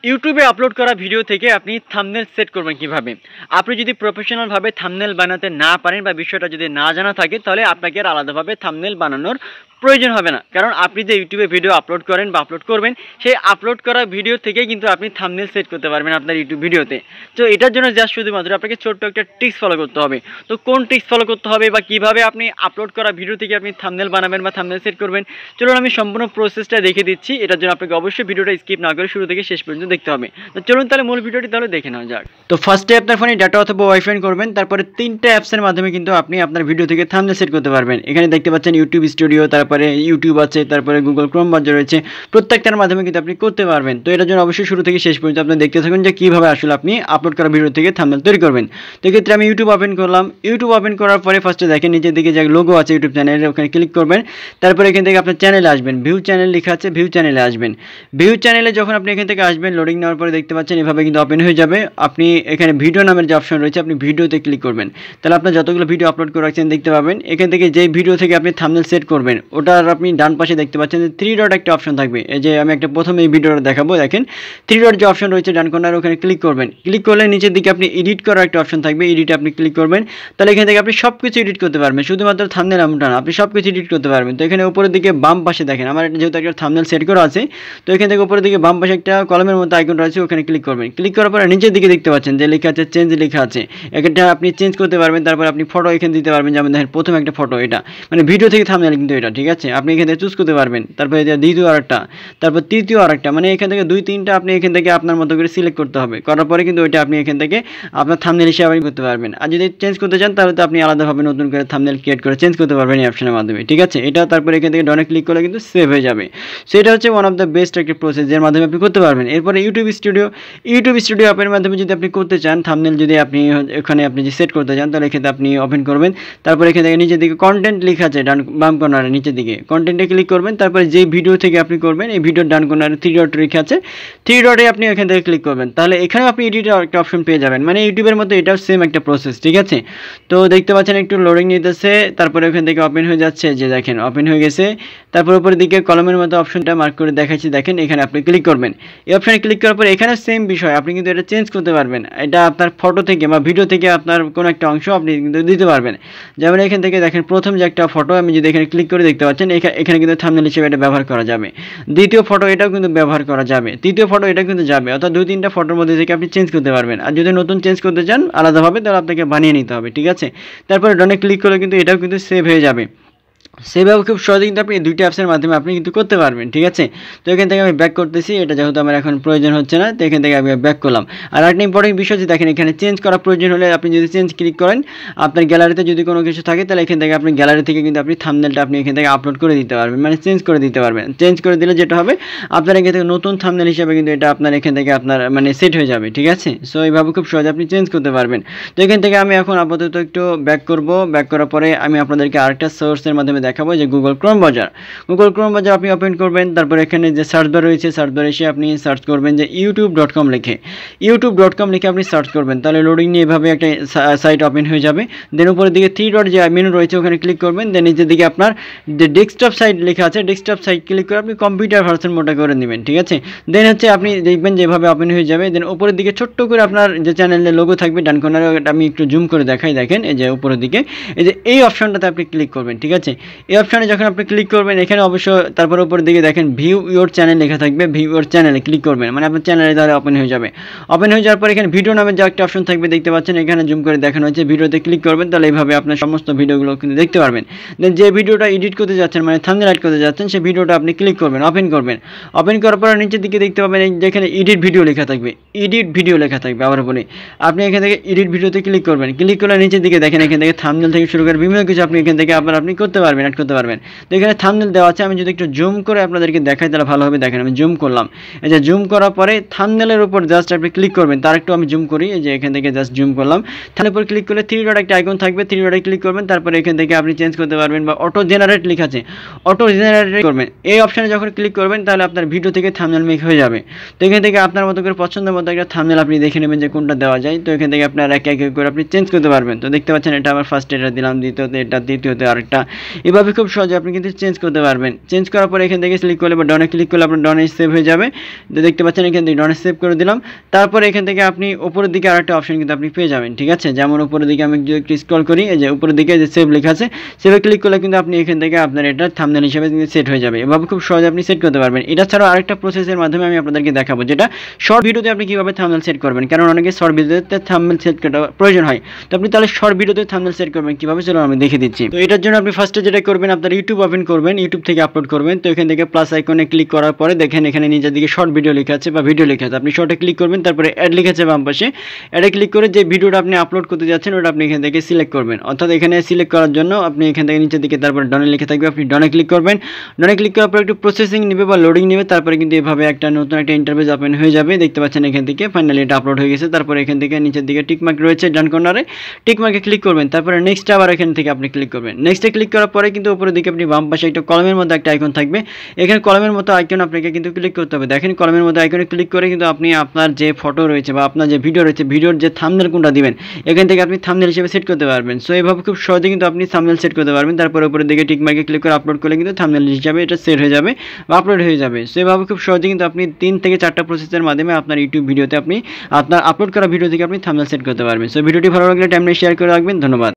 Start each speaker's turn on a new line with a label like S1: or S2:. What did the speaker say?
S1: ইউটিউবে আপলোড করা ভিডিও থেকে আপনি থাম্বনেল সেট করবেন কিভাবে। আপনি যদি প্রফেশনালভাবে থাম্বনেল বানাতে না পারেন বা বিষয়টা যদি না জানা থাকে, তাহলে আপনাকে আর আলাদাভাবে থাম্বনেল বানানোর প্রয়োজন হবে না। কারণ আপনি যে ইউটিউবে ভিডিও আপলোড করেন বা আপলোড করবেন, সেই আপলোড করা ভিডিও থেকে কিন্তু আপনি থাম্বনেল সেট করতে পারবেন আপনার ইউটিউব ভিডিওতে। তো এটার জন্য জাস্ট শুধুমাত্র আপনাকে ছোট্ট একটা ট্রিক্স ফলো করতে হবে। তো কোন ট্রিক্স ফলো করতে হবে বা কীভাবে আপনি আপলোড করা ভিডিও থেকে আপনি থাম্বনেল বানাবেন বা থাম্বনেল সেট করবেন, চলুন আমি সম্পূর্ণ প্রসেসটা দেখে দিচ্ছি। এটার জন্য আপনাকে অবশ্যই ভিডিওটা স্কিপ না করে শুরু থেকে শেষ পর্যন্ত দেখতে হবে। তো চলুন তাহলে মূল ভিডিওটি তাহলে দেখে নেওয়া যাক। তো ফার্স্টে আপনার ফোনে ডাটা অথবা ওয়াইফাই করবেন, তারপরে 3টা অ্যাপসের মাধ্যমে কিন্তু আপনি আপনার ভিডিও থেকে থাম্বনেল সেট করতে পারবেন। এখানে দেখতে পাচ্ছেন ইউটিউব স্টুডিও, তারপরে ইউটিউব আছে, তারপরে গুগল ক্রোম ব্রাউজার রয়েছে, প্রত্যেকটার মাধ্যমে কিন্তু আপনি করতে পারবেন। তো এটার জন্য অবশ্যই শুরু থেকে শেষ পর্যন্ত আপনি দেখতে থাকুন যে কীভাবে আসলে আপনি আপলোড করা ভিডিও থেকে থাম্বনেল তৈরি করবেন। তো এক্ষেত্রে আমি ইউটিউব ওপেন করলাম। ইউটিউব ওপেন করার পরে ফার্স্টে দেখেন নিচের দিকে যে লোগো আছে ইউটিউব চ্যানেলের, ওখানে ক্লিক করবেন। তারপরে এখান থেকে আপনার চ্যানেলে আসবেন, ভিউ চ্যানেল লেখা আছে, ভিউ চ্যানেলে আসবেন। ভিউ চ্যানেলে যখন আপনি এখান থেকে আসবেন, লোডিং নেওয়ার পরে দেখতে পাচ্ছেন এভাবে কিন্তু ওপেন হয়ে যাবে। আপনি এখানে ভিডিও নামের যে অপশন রয়েছে, আপনি ভিডিওতে ক্লিক করবেন। তাহলে আপনার যতগুলো ভিডিও আপলোড করে রাখছেন দেখতে পাবেন। এখান থেকে যেই ভিডিও থেকে আপনি থাম্বনেল সেট করবেন, ওটার আপনি ডান পাশে দেখতে পাচ্ছেন যে 3 ডট একটা অপশন থাকবে। এই যে আমি একটা প্রথমে এই ভিডিওটা দেখাবো, দেখেন 3 ডট যে অপশন রয়েছে ডান কর্নার, ওখানে ক্লিক করবেন। ক্লিক করলে নিচের দিকে আপনি এডিট করার একটা অপশন থাকবে, এডিটে আপনি ক্লিক করবেন। তাহলে এখান থেকে আপনি সব কিছু এডিট করতে পারবেন, শুধুমাত্র থাম্বনেল এমনটা না, আপনি সব কিছু এডিট করতে পারবেন। তো এখানে উপরের দিকে বাম পাশে দেখেন আমার যেহেতু একটা থাম্বনেল সেট করা আছে, তো এখান থেকে উপরের দিকে বাম পাশে একটা কলমের মতো আইকন রয়েছে, ওখানে ক্লিক করবেন। ক্লিক করার পরে নিচের দিকে দেখতে পাচ্ছেন যে লেখা আছে চেঞ্জ লেখা আছে, এটা আপনি চেঞ্জ করতে পারবেন। তারপর আপনি ফটো এখানে দিতে পারবেন, যেমন দেখেন প্রথম একটা ফটো, এটা মানে ভিডিও থেকে থাম্বনেল কিন্তু এটা, ঠিক আছে। আপনি এখান থেকে চুজ করতে পারবেন। তারপরে দ্বিতীয় আরেকটা, তারপর তৃতীয় আরেকটা, মানে এখান থেকে 2-3টা আপনি এখান থেকে আপনার মতো করে সিলেক্ট করতে হবে। করার পরে কিন্তু ওইটা আপনি এখান থেকে আপনার থাম্বনেল হিসেবে করতে পারবেন। আর যদি চেঞ্জ করতে চান তাহলে তো আপনি আলাদাভাবে নতুন করে থাম্বনেল ক্রিয়েট করে চেঞ্জ করতে পারবেন এই অপশনের মাধ্যমে, ঠিক আছে। এটা তারপরে এখান থেকে ডনে ক্লিক করলে কিন্তু সেভ হয়ে যাবে। সো এটা হচ্ছে ওয়ান অফ দ্য বেস্ট একটা প্রসেস যের মাধ্যমে আপনি করতে পারবেন। এরপরে ইউটিউব স্টুডিও অ্যাপের মাধ্যমে যদি আপনি করতে চান থাম্বনেল, যদি আপনি এখানে আপনি যে সেট করতে চান, তাহলে এখানে আপনি ওপেন করবেন। তারপরে এখান থেকে নিচের দিকে কন্টেন্ট লেখা আছে ডান বাম কর্নারে নিচের দিকে, কন্টেন্টে ক্লিক করবেন। তারপরে যে ভিডিও থেকে আপনি করবেন এই ভিডিওর ডান কর্নারে 3 ডট লেখা আছে, 3 ডটে আপনি এখান থেকে ক্লিক করবেন। তাহলে এখানেও আপনি এডিটের একটা অপশন পেয়ে যাবেন, মানে ইউটিউবের মতো এটাও সেম একটা প্রসেস, ঠিক আছে। তো দেখতে পাচ্ছেন একটু লোডিং নিতেছে, তারপরে ওখান থেকে ওপেন হয়ে যাচ্ছে, যে দেখেন ওপেন হয়ে গেছে। তারপর উপরের দিকে কলমের মতো অপশনটা মার্ক করে দেখাচ্ছি, দেখেন এখানে আপনি ক্লিক করবেন। এই অপশনে ক্লিক করার পর এখানে সেম বিষয়, আপনি কিন্তু এটা চেঞ্জ করতে পারবেন। এটা আপনার ফটো থেকে বা ভিডিও থেকে আপনার কোনো একটা অংশ আপনি কিন্তু দিতে পারবেন। যেমন এখান থেকে দেখেন প্রথম যে একটা ফটো, আমি যদি এখানে ক্লিক করে দেখতে পাচ্ছেন এখানে কিন্তু থাম্বনেল হিসেবে এটা ব্যবহার করা যাবে। দ্বিতীয় ফটো এটাও কিন্তু ব্যবহার করা যাবে, তৃতীয় ফটো এটা কিন্তু যাবে। অর্থাৎ 2-3টা ফটোর মধ্যে থেকে আপনি চেঞ্জ করতে পারবেন। আর যদি নতুন চেঞ্জ করতে চান আলাদাভাবে, তাহলে আপনাকে বানিয়ে নিতে হবে, ঠিক আছে। তারপরে ডনে ক্লিক করলে কিন্তু এটাও কিন্তু সেভ হয়ে যাবে। সেভাবে খুব সহজে কিন্তু আপনি 2টা অ্যাপসের মাধ্যমে আপনি কিন্তু করতে পারবেন, ঠিক আছে। তো এখান থেকে আমি ব্যাক করতেছি, এটা যেহেতু আমার এখন প্রয়োজন হচ্ছে না, তো এখান থেকে আমি ব্যাক করলাম। আর একটা ইম্পর্টেন্ট বিষয় যে দেখেন এখানে চেঞ্জ করা প্রয়োজন হলে আপনি যদি চেঞ্জ ক্লিক করেন, আপনার গ্যালারিতে যদি কোনো কিছু থাকে, তাহলে এখান থেকে আপনি গ্যালারি থেকে কিন্তু আপনি থাম্বনেলটা আপনি এখান থেকে আপলোড করে দিতে পারবেন, মানে চেঞ্জ করে দিতে পারবেন। চেঞ্জ করে দিলে যেটা হবে, আপনার এখান থেকে নতুন থাম্বনেল হিসেবে কিন্তু এটা আপনার এখান থেকে আপনার মানে সেট হয়ে যাবে, ঠিক আছে। সো এইভাবে খুব সহজে আপনি চেঞ্জ করতে পারবেন। তো এখান থেকে আমি এখন আপাতত একটু ব্যাক করব। ব্যাক করার পরে আমি আপনাদেরকে আরেকটা সোর্সের মাধ্যমে দেখাবো, যে গুগল ক্রোম ব্রাউজার আপনি ওপেন করবেন। তারপর এখানে যে সার্চ বার রয়েছে, সার্চ বারে এসে আপনি সার্চ করবেন যে youtube.com লিখে, আপনি সার্চ করবেন। তাহলে লোডিং নিয়ে এভাবে একটা সাইট ওপেন হয়ে যাবে। দেন উপরের দিকে 3 ডট যে মেনু রয়েছে ওখানে ক্লিক করবেন। দেন নিচের দিকে আপনার যে ডেস্কটপ সাইট লেখা আছে, ডেস্কটপ সাইট ক্লিক করে আপনি কম্পিউটার ভার্সন মোডটা করে নেবেন, ঠিক আছে। দেন হচ্ছে আপনি দেখবেন যে এভাবে ওপেন হয়ে যাবে। দেন উপরের দিকে ছোট্ট করে আপনার যে চ্যানেলের লোগো থাকবে ডান কর্নারে, আমি একটু জুম করে দেখাই, দেখেন এই যে উপরের দিকে এই যে এই অপশনটাতে আপনি ক্লিক করবেন, ঠিক আছে। এই অপশনে যখন আপনি ক্লিক করবেন, এখানে অবশ্য তারপর উপরের দিকে দেখেন ভিউ ইওর চ্যানেল লেখা থাকবে, ভিউ ইওর চ্যানেলে ক্লিক করবেন, মানে আপনার চ্যানেলে দ্বারা ওপেন হয়ে যাবে। ওপেন হয়ে যাওয়ার পর এখানে ভিডিও নামের যে একটা অপশন থাকবে দেখতে পাচ্ছেন, এখানে জুম করে দেখানো হচ্ছে, ভিডিওতে ক্লিক করবেন। তাহলে এইভাবে আপনার সমস্ত ভিডিওগুলো কিন্তু দেখতে পারবেন। দেন যে ভিডিওটা এডিট করতে যাচ্ছেন, মানে থাম্বনেল অ্যাড করতে যাচ্ছেন, সেই ভিডিওটা আপনি ক্লিক করবেন, ওপেন করবেন। ওপেন করার পর নিচের দিকে দেখতে পাবেন যেখানে এডিট ভিডিও লেখা থাকবে, আবার বলি, আপনি এখান থেকে এডিট ভিডিওতে ক্লিক করবেন। ক্লিক করলে নিচের দিকে দেখেন এখান থেকে থাম্বনেল থেকে শুরু করে বিভিন্ন কিছু আপনি এখান থেকে আপনি করতে পারবেন, অ্যাড করতে পারবেন। তো এখানে থাম্বনেল দেওয়া আছে, আমি যদি একটু জুম করে আপনাদেরকে দেখাই তাহলে ভালো হবে। দেখেন আমি জুম করলাম, এই যে জুম করার পরে থাম্বনেলের উপর জাস্ট আপনি ক্লিক করবেন। তার একটু আমি জুম করি, এই যে এখান থেকে জাস্ট জুম করলাম। থাম্বনেলের উপর ক্লিক করলে 3 ডট একটা আইকন থাকবে, 3 ডটে ক্লিক করবেন। তারপরে এখান থেকে আপনি চেঞ্জ করতে পারবেন, বা অটো জেনারেট লেখা আছে, অটো জেনারেট করবেন। এই অপশানে যখন ক্লিক করবেন, তাহলে আপনার ভিডিও থেকে থাম্বনেল মেক হয়ে যাবে। তো এখান থেকে আপনার মতো করে পছন্দ মতো একটা থাম্বনেল আপনি দেখে নেবেন যে কোনটা দেওয়া যায়। তো এখান থেকে আপনার এক এক করে আপনি চেঞ্জ করতে পারবেন। তো দেখতে পাচ্ছেন এটা আমার ফার্স্ট এটা দিলাম, দ্বিতীয়তে এটা, তৃতীয়তে আরেকটা, এভাবে খুব সহজে আপনি কিন্তু চেঞ্জ করতে পারবেন। চেঞ্জ করার পরে এখান থেকে ক্লিক করলে বা ডনে ক্লিক করলে আপনার ডনে সেভ হয়ে যাবে। তো দেখতে পাচ্ছেন এখান থেকে ডনে সেভ করে দিলাম। তারপরে এখান থেকে আপনি উপরের দিকে আরেকটা অপশন কিন্তু আপনি পেয়ে যাবেন, ঠিক আছে। যেমন উপরের দিকে আমি যদি একটু স্ক্রল করি, এই যে উপরের দিকে যে সেভ লেখা আছে, সেভে ক্লিক করলে কিন্তু আপনি এখান থেকে আপনার এটা থাম্বনেল হিসেবে সেট হয়ে যাবে। এভাবে খুব সহজে আপনি সেট করতে পারবেন। এটা ছাড়াও আরেকটা প্রসেসের মাধ্যমে আমি আপনাদেরকে দেখাবো, যেটা শর্ট ভিডিওতে আপনি কিভাবে থাম্বনেল সেট করবেন, কারণ অনেকে শর্ট ভিডিওতে থাম্বনেল সেট করার প্রয়োজন হয়। তো আপনি তাহলে শর্ট ভিডিওতে থাম্বনেল সেট করবেন কিভাবে, চলো আমি দেখে দিচ্ছি। তো এটার জন্য আপনি ফার্স্টে যেটা করবেন, আপনার ইউটিউব ওপেন করবেন, ইউটিউব থেকে আপলোড করবেন। তো এখান থেকে প্লাস আইকনে ক্লিক করার পরে দেখেন এখানে নিচের দিকে শর্ট ভিডিও লেখা আছে বা ভিডিও লেখা আছে, আপনি শর্টে ক্লিক করবেন। তারপরে অ্যাড লেখা আছে বাম পাশে, অ্যাডে ক্লিক করে যে ভিডিওটা আপনি আপলোড করতে যাচ্ছেন ওটা আপনি এখান থেকে সিলেক্ট করবেন। অর্থাৎ এখানে সিলেক্ট করার জন্য আপনি এখান থেকে নিচের দিকে তারপরে ডনে লিখে থাকবে, আপনি ডনে ক্লিক করবেন। ডনে ক্লিক করার পর একটু প্রসেসিং নেবে বা লোডিং নেবে, তারপরে কিন্তু এভাবে একটা নতুন একটা ইন্টারফেস ওপেন হয়ে যাবে। দেখতে পাচ্ছেন এখান থেকে ফাইনালি এটা আপলোড হয়ে গেছে। তারপরে এখান থেকে নিচের দিকে টিকমার্ক রয়েছে ডান কর্নারে, টিকমার্কে ক্লিক করবেন। তারপরে নেক্সট আবার এখান থেকে আপনি ক্লিক করবেন। নেক্সটে ক্লিক করার পরে কিন্তু উপরের দিকে আপনি বাম পাশে একটা কলমের মধ্যে একটা আইকন থাকবে, এখানে কলমের মতো আইকন আপনাকে কিন্তু ক্লিক করতে হবে। দেখেন কলমের মধ্যে আইকনে ক্লিক করে কিন্তু আপনি আপনার যে ফটো রয়েছে বা আপনার যে ভিডিও রয়েছে, ভিডিওর যে থাম্বনেল কোনটা দিবেন এখান থেকে আপনি থাম্বনেল হিসেবে সেট করতে পারবেন। সো এইভাবে খুব সহজে কিন্তু আপনি থাম্বনেল সেট করতে পারবেন। তারপরে উপরের দিকে টিকমার্কে ক্লিক করে আপলোড করলে কিন্তু থাম্বনেল হিসাবে এটা সেট হয়ে যাবে বা আপলোড হয়ে যাবে। সো এইভাবে খুব সহজে কিন্তু আপনি 3 থেকে 4টা প্রসেসের মাধ্যমে আপনার ইউটিউব ভিডিওতে আপনি আপনার আপলোড করা ভিডিও থেকে আপনি থাম্বনেল সেট করতে পারবেন। সো ভিডিওটি ভালো লাগলে টাইমলাইনে শেয়ার করে রাখবেন। ধন্যবাদ।